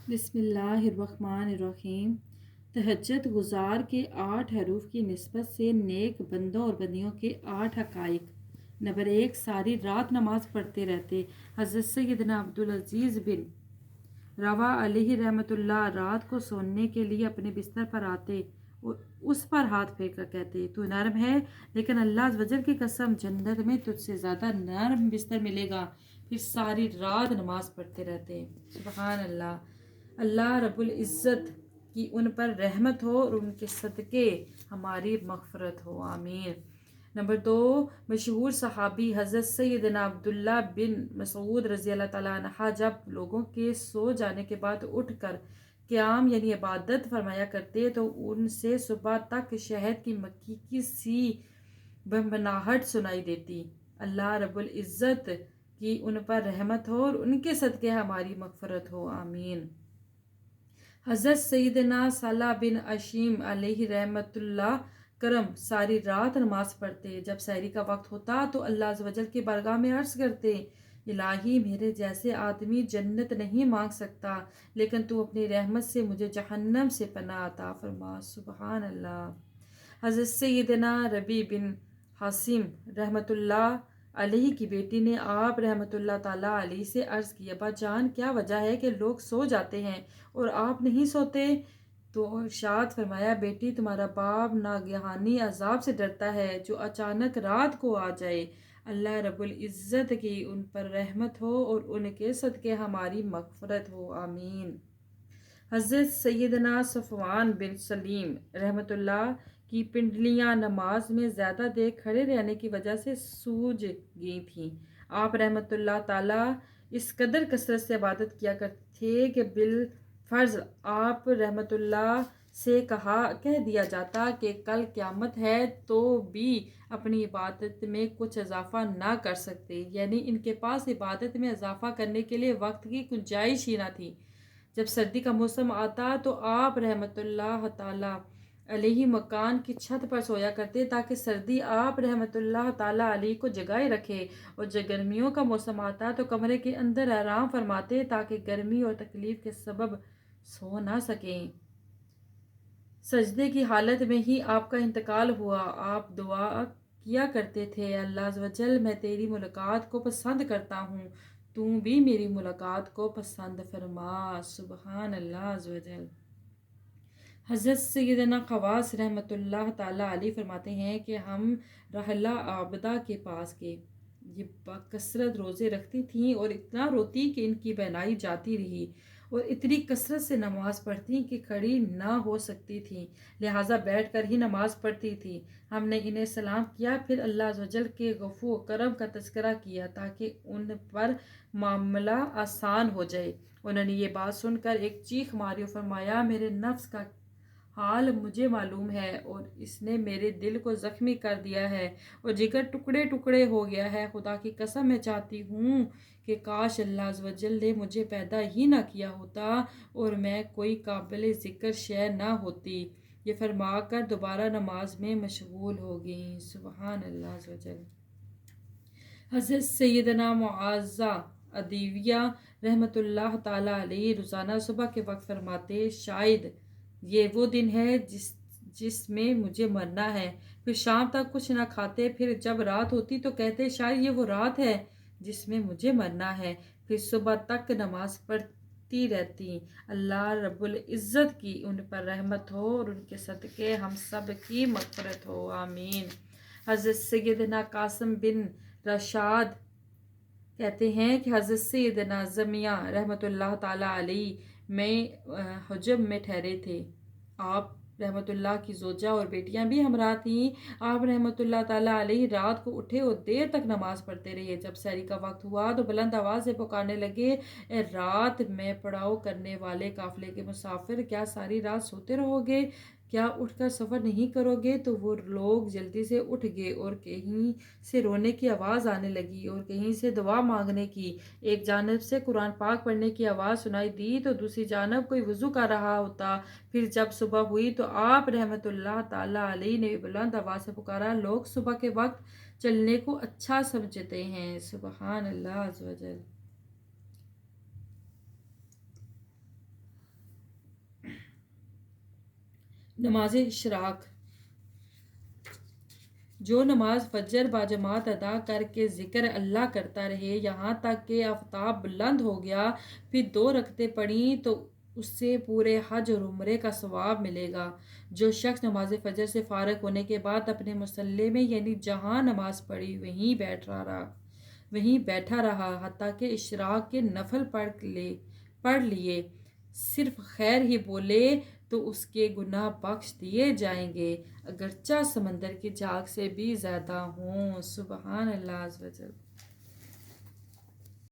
بسم اللہ الرحمن الرحیم۔ تہجد گزار کے 8 حروف کی نسبت سے نیک بندوں اور بندیوں کے 8 حقائق۔ نمبر 1، ساری رات نماز پڑھتے رہتے۔ حضرت سیدنا عبدالعزیز بن روا علیہ رحمۃ اللہ رات کو سونے کے لیے اپنے بستر پر آتے اور اس پر ہاتھ پھیر کر کہتے، تو نرم ہے، لیکن اللہ عز و جل کی قسم جنت میں تجھ سے زیادہ نرم بستر ملے گا۔ پھر ساری رات نماز پڑھتے رہتے۔ سبحان اللہ۔ اللہ رب العزت کی ان پر رحمت ہو اور ان کے صدقے ہماری مغفرت ہو، آمین۔ نمبر 2، مشہور صحابی حضرت سیدنا عبداللہ بن مسعود رضی اللہ تعالیٰ عنہ جب لوگوں کے سو جانے کے بعد اٹھ کر قیام یعنی عبادت فرمایا کرتے تو ان سے صبح تک شہد کی مکھی کی سی بنبناہٹ سنائی دیتی۔ اللہ رب العزت کی ان پر رحمت ہو اور ان کے صدقے ہماری مغفرت ہو، آمین۔ حضرت سیدنا صالح بن اشیم علیہ رحمت اللہ کرم ساری رات نماز پڑھتے۔ جب سحری کا وقت ہوتا تو اللہ عز و جل کی بارگاہ میں عرض کرتے، الہی میرے جیسے آدمی جنت نہیں مانگ سکتا، لیکن تو اپنی رحمت سے مجھے جہنم سے پناہ عطا فرما، سبحان اللہ۔ حضرت سیدنا ربی بن حاسم رحمت اللہ علیہ کی بیٹی نے آپ رحمت اللہ تعالیٰ علیہ سے عرض کی، ابا جان کیا وجہ ہے کہ لوگ سو جاتے ہیں اور آپ نہیں سوتے؟ تو ارشاد فرمایا، بیٹی تمہارا باپ ناگہانی عذاب سے ڈرتا ہے جو اچانک رات کو آ جائے۔ اللہ رب العزت کی ان پر رحمت ہو اور ان کے صدقے ہماری مغفرت ہو، آمین۔ حضرت سیدنا صفوان بن سلیم رحمت اللہ کی پنڈلیاں نماز میں زیادہ دیر کھڑے رہنے کی وجہ سے سوج گئی تھیں۔ آپ رحمت اللہ تعالیٰ اس قدر کثرت سے عبادت کیا کرتے تھے کہ بالفرض آپ رحمت اللہ سے کہہ دیا جاتا کہ کل قیامت ہے تو بھی اپنی عبادت میں کچھ اضافہ نہ کر سکتے، یعنی ان کے پاس عبادت میں اضافہ کرنے کے لیے وقت کی گنجائش ہی نہ تھی۔ جب سردی کا موسم آتا تو آپ رحمت اللہ تعالیٰ علیہ مکان کی چھت پر سویا کرتے تاکہ سردی آپ رحمت اللہ تعالیٰ علیہ کو جگائے رکھے، اور جب گرمیوں کا موسم آتا تو کمرے کے اندر آرام فرماتے تاکہ گرمی اور تکلیف کے سبب سو نہ سکیں۔ سجدے کی حالت میں ہی آپ کا انتقال ہوا۔ آپ دعا کیا کرتے تھے، اللہ عز و جل میں تیری ملاقات کو پسند کرتا ہوں، تو بھی میری ملاقات کو پسند فرما، سبحان اللہ عز و جل۔ حضرت سیدنا خواص رحمت اللہ تعالیٰ علیہ فرماتے ہیں کہ ہم رحلہ عابدہ کے پاس گئے۔ یہ بکثرت روزے رکھتی تھیں اور اتنا روتی کہ ان کی بینائی جاتی رہی، اور اتنی کثرت سے نماز پڑھتی کہ کھڑی نہ ہو سکتی تھیں، لہٰذا بیٹھ کر ہی نماز پڑھتی تھی۔ ہم نے انہیں سلام کیا، پھر اللہ عز و جل کے عفو و کرم کا تذکرہ کیا تاکہ ان پر معاملہ آسان ہو جائے۔ انہوں نے یہ بات سن کر ایک چیخ ماری اور فرمایا، میرے نفس کا حال مجھے معلوم ہے اور اس نے میرے دل کو زخمی کر دیا ہے اور جگر ٹکڑے ٹکڑے ہو گیا ہے۔ خدا کی قسم میں چاہتی ہوں کہ کاش اللہ عز و جل نے مجھے پیدا ہی نہ کیا ہوتا اور میں کوئی قابل ذکر شے نہ ہوتی۔ یہ فرما کر دوبارہ نماز میں مشغول ہو گئیں، سبحان اللہ عز و جل۔ حضرت سیدنا معاذہ ادویہ رحمت اللہ تعالیٰ علیہ روزانہ صبح کے وقت فرماتے، شاید یہ وہ دن ہے جس میں مجھے مرنا ہے۔ پھر شام تک کچھ نہ کھاتے، پھر جب رات ہوتی تو کہتے، شاید یہ وہ رات ہے جس میں مجھے مرنا ہے۔ پھر صبح تک نماز پڑھتی رہتی۔ اللہ رب العزت کی ان پر رحمت ہو اور ان کے صدقے ہم سب کی مغفرت ہو، آمین۔ حضرت سیدنا قاسم بن رشاد کہتے ہیں کہ حضرت سیدنا زمیہ رحمت اللہ تعالیٰ علیہ میں حجب میں ٹھہرے تھے۔ آپ رحمت اللہ کی زوجہ اور بیٹیاں بھی ہمراہ تھیں۔ آپ رحمت اللہ تعالیٰ علیہ رات کو اٹھے اور دیر تک نماز پڑھتے رہے۔ جب سحری کا وقت ہوا تو بلند آواز سے پکارنے لگے، اے رات میں پڑاؤ کرنے والے قافلے کے مسافر، کیا ساری رات سوتے رہو گے؟ کیا اٹھ کر سفر نہیں کرو گے؟ تو وہ لوگ جلدی سے اٹھ گئے اور کہیں سے رونے کی آواز آنے لگی اور کہیں سے دعا مانگنے کی۔ ایک جانب سے قرآن پاک پڑھنے کی آواز سنائی دی تو دوسری جانب کوئی وضو کر رہا ہوتا۔ پھر جب صبح ہوئی تو آپ رحمت اللہ تعالیٰ علیہ نے بلند آواز سے پکارا، لوگ صبح کے وقت چلنے کو اچھا سمجھتے ہیں، سبحان اللہ عز و جل۔ نماز اشراق، جو نماز فجر باجماعت ادا کر کے ذکر اللہ کرتا رہے یہاں تک کہ آفتاب بلند ہو گیا، پھر 2 رکعتیں پڑھیں تو اس سے پورے حج اور عمرے کا ثواب ملے گا۔ جو شخص نماز فجر سے فارغ ہونے کے بعد اپنے مصلی میں یعنی جہاں نماز پڑھی وہیں بیٹھا رہا حتیٰ کہ اشراق کے نفل پڑھ لیے، صرف خیر ہی بولے تو اس کے گناہ بخش دیے جائیں گے، اگرچہ سمندر کی جھاگ سے بھی زیادہ ہوں۔ سبحان اللہ عز و جل۔